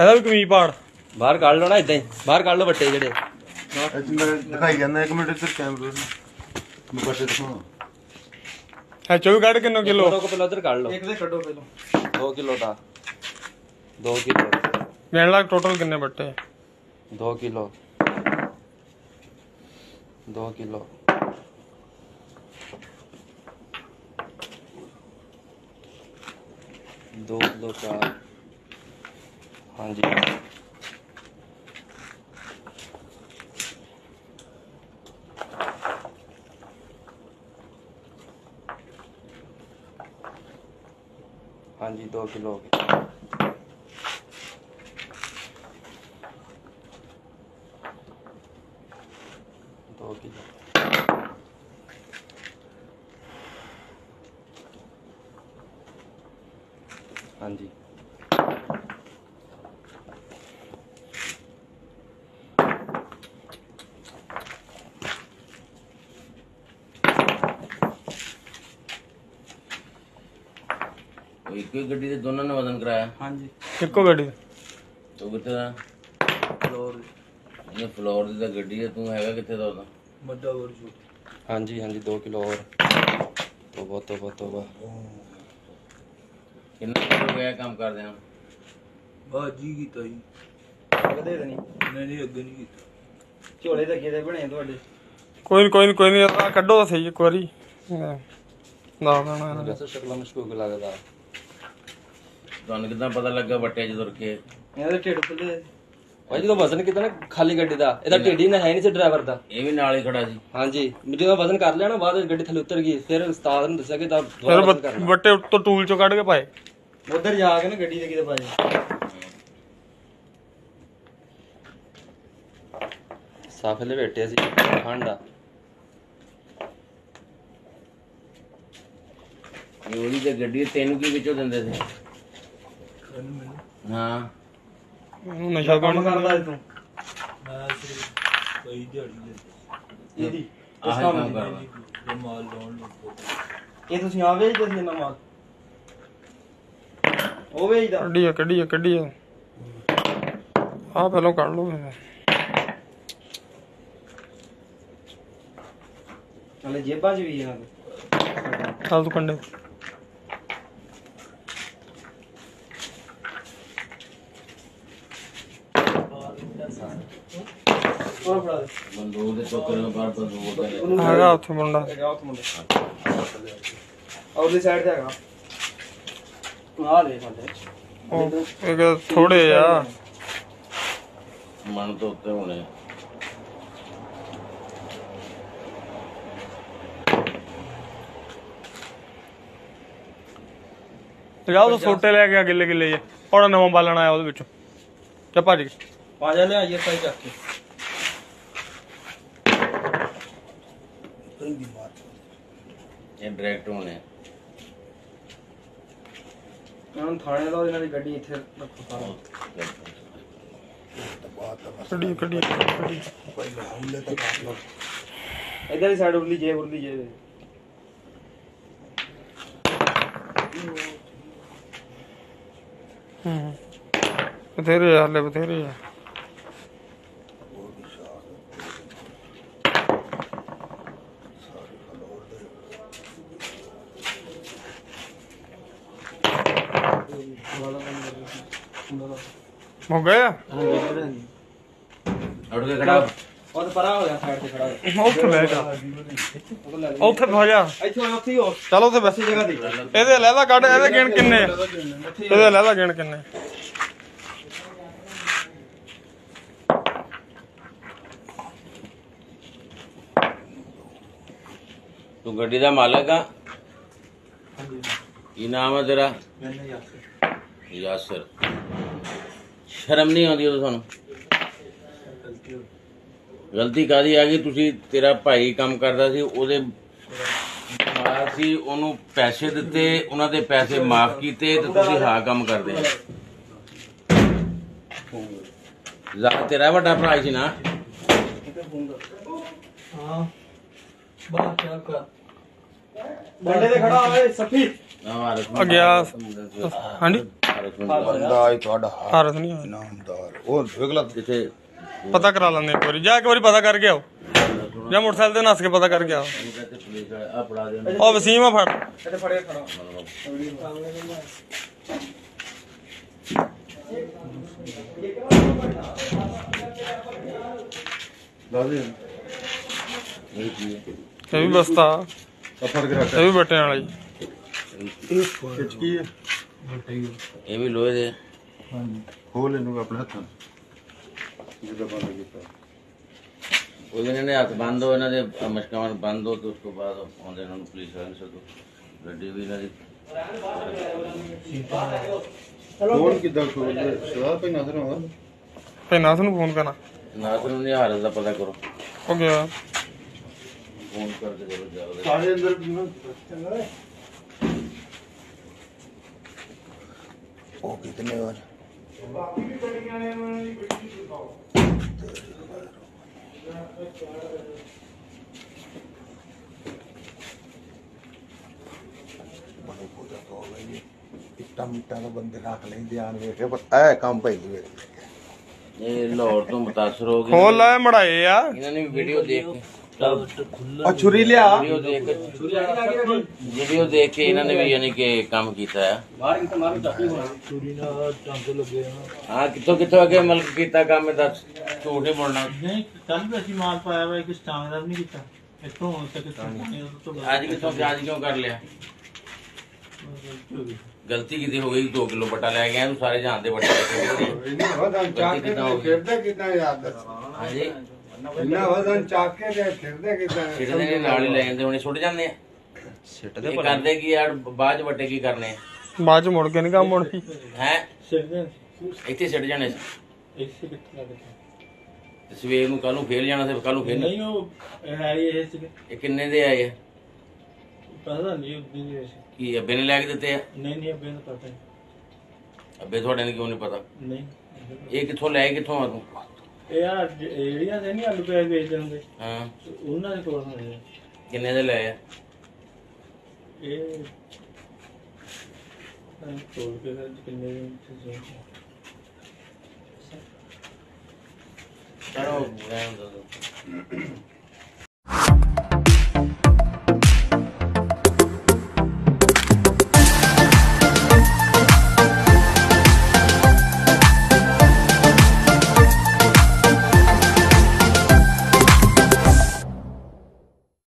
भी कमीज पाड़ बाहर काट लो ना, इदा ही बाहर काट लो बट्टे जेडे दिखाई जाना। एक मिनट इधर कैमरे बट्टे दिखाओ। है 24 काट किन्नो किलो को पहले उधर काट लो। एक दे कटो पहले 2 किलो था 2 किलो मेरे लाख टोटल किन्ने बट्टे 2 किलो 2 किलो 2 किलो का। हाँ जी हाँ जी 2 किलो हो गया। हाँ जी एक ही गड्डी से दोनों ने वजन कराया। हाँ जी इको गड्डी तो कितना फ्लोर ये फ्लोर दी गड्डी है, तू हैगा किथे दा ओदा बड़ा और जो। हाँ जी 2 किलो और। तोबा तोबा तोबा। कितना हो गया काम कर दे बाजी की ताई कदे नहीं नहीं अगे नहीं कीता। ਝੋਲੇ ਤਾਂ ਕਿਹਦੇ ਬਣੇ ਤੁਹਾਡੇ कोई नहीं कड्डो तो सही एक बारी ना देना वैसे शक्ल में शूग लगदा। ਤੁਹਾਨੂੰ ਕਿਦਾਂ ਪਤਾ ਲੱਗਾ ਬੱਟੇ ਚ ਤੁਰ ਕੇ? ਇਹਦੇ ਢਿੱਡ ਫੁੱਲੇ भाई जो वजन कितना ना खाली गड्डी दा एदा ढेडी ना है नहीं सी ड्राइवर दा। ਇਹ ਵੀ ਨਾਲ ਹੀ ਖੜਾ ਸੀ। हाँ जी जो वजन कर लिया ना बाद में गड्डी थले उतर गई। फिर उस्ताद ने दस्या कि दा फिर दोबारा वजन करना। बट्टे उत्तों टूल चो कट के पाए ਉਧਰ ਜਾ ਕੇ ਨਾ ਗੱਡੀ ਦੇ ਕਿਤੇ ਪਾਜੇ साफे बैठे सी ठंडा ਇਹ ਉਹਦੀ ਤੇ ਗੱਡੀ ਤੈਨੂੰ ਕੀ ਵਿੱਚੋਂ ਦਿੰਦੇ ਸੀ? ਹਾਂ नशा ਕੰਮ करना ਕਰਦਾ ਸੀ ਤੂੰ मैं सिर्फ कई दिहाड़ी ले ਇਹਦੀ ਆਹ ਕੰਮ ਕਰਦਾ। ये माल लाउन लगो ਇਹ ਤੁਸੀਂ ਆ ਵੇਚਦੇ ਸੀ ਇਹਨਾਂ ਮਾਲ ਉਹ ਵੇਚਦਾ कड्डी हाँ पहले कर लो ਨਾਲੇ ਜੇਬਾਂ 'ਚ ਵੀ ਇਹਨਾਂ ਦੇ चल तू कंडे ਹੋਰ ਫੜਾ ਦੇ ਬੰਦੂਕ ਦੇ ਚੋਕਰ ਨੂੰ ਬਾਹਰ ਬੰਦੂਕ ਦਾ ਹੈਗਾ ਉੱਥੇ ਮੁੰਡਾ ਹੈਗਾ ਉੱਥੇ ਮੁੰਡਾ ਔਰਲੀ ਸਾਈਡ ਤੇ ਹੈਗਾ ਆ ਲੈ ਸਾਡੇ ਉਹ ਇੱਕ ਥੋੜੇ ਆ ਮਨ ਤੋਂ ਉੱਤੇ ਹੋਣੇ। ਜਾਓ ਤਾਂ ਛੋਟੇ ਲੈ ਕੇ ਆ ਗਿੱਲੇ ਜੇ ਔਰ ਨਵਾਂ ਬਾਲਣ ਆਇਆ ਉਹਦੇ ਵਿੱਚੋਂ ਚੱਲ ਭੱਜ ਕੇ ਪਾਜਾ ਲੈ ਆਈਏ ਪਾਈ ਚੱਕ ਕੇ ਇਹ ਡਾਇਰੈਕਟ ਹੋਣੇ। ਇਹਨਾਂ ਨੂੰ ਥਾਣੇ ਦਾ ਇਹਨਾਂ ਦੀ ਗੱਡੀ ਇੱਥੇ ਰੱਖੋ ਸਾਰਾ ਕੱਢੀ ਇਧਰ ਦੀ ਸਾਈਡ ਉਰਲੀ ਜੇ ਬਥੇਰੇ ਆ ਹਲੇ ਬਥੇਰੇ ਆ ਹੋ ਗਿਆ ਉੱਠ ਕੇ ਖੜਾ ਉਹ ਤਾਂ ਪਰਾਂ ਹੋ ਗਿਆ ਸਾਈਡ ਤੇ ਖੜਾ ਹੋ ਉੱਥੇ ਲੈ ਜਾ ਉੱਥੇ ਹੋ ਜਾ ਉੱਥੇ ਹੀ ਹੋ ਚਲੋ ਉੱਥੇ ਬਸ ਜਗ੍ਹਾ ਦੀ ਇਹਦੇ ਲੈਦਾ ਕੱਢ ਇਹਦੇ ਗਿਣ ਕਿੰਨੇ ਇਹਦੇ ਲੈਦਾ ਗਿਣ ਕਿੰਨੇ ਤੂੰ ਗੱਡੀ ਦਾ ਮਾਲਕ ਆ? ਕੀ ਨਾਮ ਹੈ ਤੇਰਾ? ਯਾਸਰ। ਸ਼ਰਮ ਨਹੀਂ ਆਉਂਦੀ ਉਦੋਂ ਤੁਹਾਨੂੰ? ਗਲਤੀ ਕਾਹਦੀ ਆ ਗਈ? ਤੁਸੀਂ ਤੇਰਾ ਭਾਈ ਕੰਮ ਕਰਦਾ ਸੀ, ਉਹਦੇ ਆਇਆ ਸੀ, ਉਹਨੂੰ ਪੈਸੇ ਦਿੱਤੇ, ਉਹਨਾਂ ਦੇ ਪੈਸੇ ਮਾਫ ਕੀਤੇ ਤੇ ਤੁਸੀਂ ਹਾਂ ਕੰਮ ਕਰਦੇ ਆ। ਤੇਰਾ ਵੱਡਾ ਭਰਾ ਸੀ ਨਾ? ਹਾਂ ਬਾਹਰ ਚੱਲ ਕਰ ਡੰਡੇ ਤੇ ਖੜਾ ਹੋਏ ਸੱਫੀ ਆ ਗਿਆ ਹਾਂਜੀ ਬੰਦਾ ਹੀ ਤੁਹਾਡਾ ਹਾਰਸ ਨਹੀਂ ਆਇਆ ਨਾਮਦਾਰ ਉਹ ਵੇਖਲਾ ਕਿਤੇ ਪਤਾ ਕਰਾ ਲੈਂਦੇ ਇੱਕ ਵਾਰੀ ਜਾ ਇੱਕ ਵਾਰੀ ਪਤਾ ਕਰਕੇ ਆਓ ਜਾਂ ਮੋਟਰਸਾਈਕਲ ਤੇ ਨੱਸ ਕੇ ਪਤਾ ਕਰਕੇ ਆਓ ਕਹਤੇ ਪੁਲਿਸ ਆ ਫੜਾ ਦੇ ਉਹ ਵਸੀਮ ਆ ਫੜ ਇੱਥੇ ਫੜਿਆ ਖੜਾ ਦਾਦੇ ਇਹ ਕੀ ਹੈ ਇਹ ਵੀ ਬਸਤਾ ਆ ਫੜ ਕੇ ਰੱਖ ਇਹ ਵੀ ਬੱਟੇ ਵਾਲਾ ਜੀ ਖਿੱਚ ਕੀ ਹੈ ਇਹ ਵੀ ਲੋਹੇ ਦੇ ਖੋਲ ਇਹਨੂੰ ਆਪਣੇ ਹੱਥਾਂ ਜਿਹਦਾ ਬੰਦ ਕੀਤਾ ਉਹਦੇ ਨੇ ਹੱਥ ਬੰਦ ਹੋ ਇਹਨਾਂ ਦੇ ਮਸ਼ਕਾਵਾਂ ਬੰਦ ਹੋ ਤੇ ਉਸ ਤੋਂ ਬਾਅਦ ਆਉਂਦੇ ਇਹਨਾਂ ਨੂੰ ਪੁਲਿਸ ਵਾਲੇ ਸਦੋ ਗੱਡੀ ਵੀ ਇਹਨਾਂ ਦੀ ਖੋਲ ਕਿੱਦਾਂ ਖੋਲਦੇ ਸਵਾਹ ਪਈ ਨਜ਼ਰ ਆਉਂਦਾ ਤੇ ਨਾਸ ਨੂੰ ਫੋਨ ਕਰਨਾ ਨਾਸਰ ਨੂੰ ਨਹੀਂ ਹਾਰਸ ਦਾ ਪਤਾ ਕਰੋ ਹੋ ਗਿਆ ਫੋਨ ਕਰਕੇ ਕਰੋ ਜਾਓ ਸਾਰੇ ਅੰਦਰ ਉਹ ਕਿਤਨੇ ਵਾਰ ਇੱਟਾਂ ਮਿੱਟਾਂ ਦਾ ਬੰਦੇ ਰੱਖ ਲੈਂਦੇ ਆਣ ਵੇਖੇ ਪਰ ਇਹ ਕੰਮ ਭਾਈ ਵੇਖ ਇਹ ਲਾਹੌਰ ਤੋਂ ਮੁਤਾਸਰ ਹੋ ਗਏ ਖੋਲ ਲਾਏ ਮੜਾਏ ਆ ਇਹਨਾਂ ਨੇ ਵੀਡੀਓ ਦੇਖ ਕੇ ਆ ਛੁਰੀ ਲਿਆ ਵੀਡੀਓ ਦੇਖ ਕੇ ਇਹਨਾਂ ਨੇ ਵੀ ਯਾਨੀ ਕਿ ਕੰਮ ਕੀਤਾ ਹੈ ਬਾਹਰ ਕਿਤੇ ਮਾਰੂ ਚਾਹੀ ਹੋਣਾ ਚੋਰੀ ਨਾਲ ਟੰਗ ਲੱਗੇ ਨਾ ਹਾਂ ਕਿੱਥੋਂ ਅੱਗੇ ਮਲਕ ਕੀਤਾ ਕੰਮ ਇਹਦਾ ਝੂਠ ਨਹੀਂ ਬੋਲਣਾ ਨਹੀਂ ਕੱਲ ਵੀ ਅਸੀਂ ਮਾਲ ਪਾਇਆ ਵਾ ਇੱਕ ਸਟਾਂਗ ਦਾ ਵੀ ਨਹੀਂ ਕੀਤਾ ਇੱਥੋਂ ਹੁਣ ਤੱਕ ਤੋਂ ਅੱਜ ਕਿਉਂ ਕਰ ਲਿਆ ਗਲਤੀ ਕੀਤੀ ਹੋ ਗਈ 2 ਕਿਲੋ ਬੱਟਾ ਲੈ ਗਿਆ ਤੂੰ ਸਾਰੇ ਜਾਣਦੇ ਬੱਟਾ ਲੈ ਕੇ ਇਹਨਾਂ ਵਦਨ ਚੱਕ ਕੇ ਫਿਰਦੇ ਕਿਦਾਂ ਯਾਦ ਦੱਸ ਹਾਂਜੀ ਇਹਨਾਂ ਵਦਨ ਚੱਕ ਕੇ ਫਿਰਦੇ ਕਿਦਾਂ ਛਿੜਦੇ ਨੇ ਨਾਲ ਹੀ ਲੈ ਜਾਂਦੇ ਹੁਣੇ ਸੁੱਟ ਜਾਂਦੇ ਆ ਸਿੱਟਦੇ ਕਰਦੇ ਕੀ ਯਾਰ ਬਾਅਦ ਚ ਵੱਟੇ ਕੀ ਕਰਨੇ ਆ ਬਾਅਦ ਚ ਮੁੜ ਕੇ ਨਹੀਂ ਕੰਮ ਹੋਣੀ ਹੈ ਸਿੱਧੇ ਇੱਥੇ ਸਿੱਟ ਜਾਣੇ ਸੀ ਇਸੇ ਕਿੱਥੇ ਲੱਗਦਾ ਤੇ ਸਵੇਰ ਨੂੰ ਕੱਲ ਨੂੰ ਫੇਰ ਜਾਣਾ ਸੀ ਕੱਲ ਨੂੰ ਫੇਰ ਨਹੀਂ ਉਹ ਹੈ ਇਹ ਸੀ ਇਹ ਕਿੰਨੇ ਦੇ ਆਏ ਆ ਪਤਾ ਨਹੀਂ ਉਦੋਂ ਦੀ ਵੈਸੇ ਕੀ ਅੱਬੇ ਨੇ ਲੈ ਕੇ ਦਿੱਤੇ ਆ ਨਹੀਂ ਅੱਬੇ ਨੂੰ ਪਤਾ ਅੱਬੇ ਤੁਹਾਡੇ ਨੂੰ ਕਿਉਂ ਨਹੀਂ ਪਤਾ ਨਹੀਂ ਇਹ ਕਿੱਥੋਂ ਲੈ ਕਿੱਥੋਂ ਆ ਤੂੰ ਇਹ ਆ ਜਿਹੜੀਆਂ ਦੇ ਨਹੀਂ ਆਲੂ ਪਿਆਜ਼ ਵੇਚਦੇ ਹੁੰਦੇ ਹਾਂ ਉਹਨਾਂ ਦੇ ਕੋਲ ਹੁੰਦੇ ਆ। ਕਿੰਨੇ ਦੇ ਲਏ ਆ ਇਹ ਤੋੜ ਕੇ ਕਿੰਨੇ ਦੇ ਚਲੋ ਰਹਿਣ ਦੋ